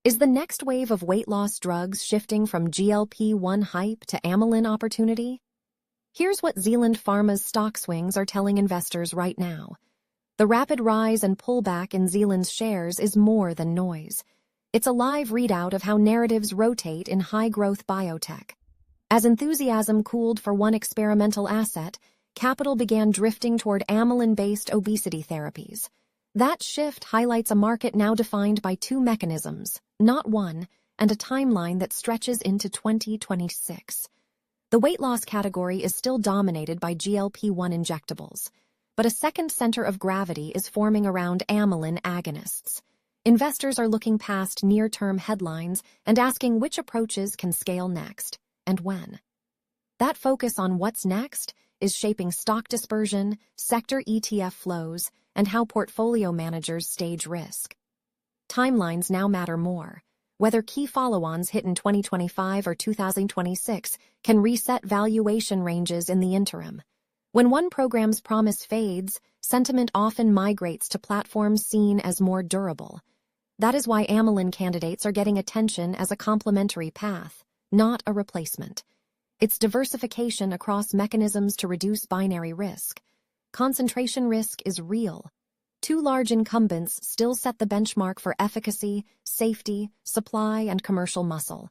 Is the next wave of weight loss drugs shifting from GLP-1 hype to amylin opportunity? Here's what Zealand Pharma's stock swings are telling investors right now. The rapid rise and pullback in Zealand's shares is more than noise. It's a live readout of how narratives rotate in high-growth biotech. As enthusiasm cooled for one experimental asset, capital began drifting toward amylin-based obesity therapies. That shift highlights a market now defined by two mechanisms, not one, and a timeline that stretches into 2026. The weight loss category is still dominated by GLP-1 injectables, but a second center of gravity is forming around amylin agonists. Investors are looking past near-term headlines and asking which approaches can scale next, and when. That focus on what's next is shaping stock dispersion, sector ETF flows, and how portfolio managers stage risk. Timelines now matter more. Whether key follow-ons hit in 2025 or 2026 can reset valuation ranges in the interim. When one program's promise fades, sentiment often migrates to platforms seen as more durable. That is why amylin candidates are getting attention as a complementary path, not a replacement. It's diversification across mechanisms to reduce binary risk. Concentration risk is real. Two large incumbents still set the benchmark for efficacy, safety, supply, and commercial muscle.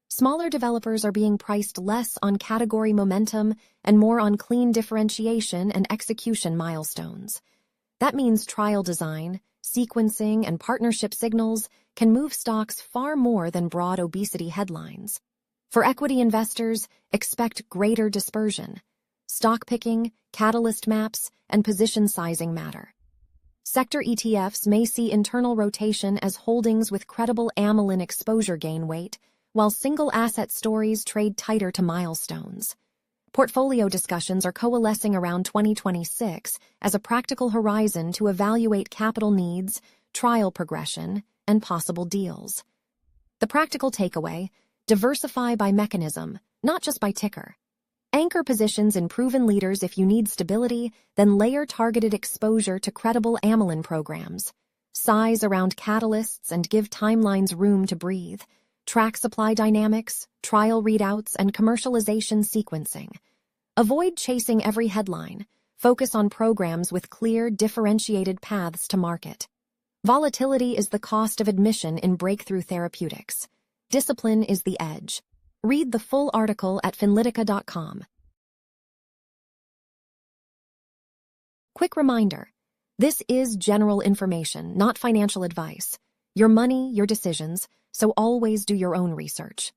Smaller developers are being priced less on category momentum and more on clean differentiation and execution milestones. That means trial design, sequencing, and partnership signals can move stocks far more than broad obesity headlines. For equity investors, expect greater dispersion. Stock picking, catalyst maps, and position sizing matter. Sector ETFs may see internal rotation as holdings with credible amylin exposure gain weight, while single asset stories trade tighter to milestones. Portfolio discussions are coalescing around 2026 as a practical horizon to evaluate capital needs, trial progression, and possible deals. The practical takeaway: diversify by mechanism, not just by ticker. Anchor positions in proven leaders if you need stability, then layer targeted exposure to credible amylin programs. Size around catalysts and give timelines room to breathe. Track supply dynamics, trial readouts, and commercialization sequencing. Avoid chasing every headline. Focus on programs with clear, differentiated paths to market. Volatility is the cost of admission in breakthrough therapeutics. Discipline is the edge. Read the full article at finlitica.com. Quick reminder: this is general information, not financial advice. Your money, your decisions, so always do your own research.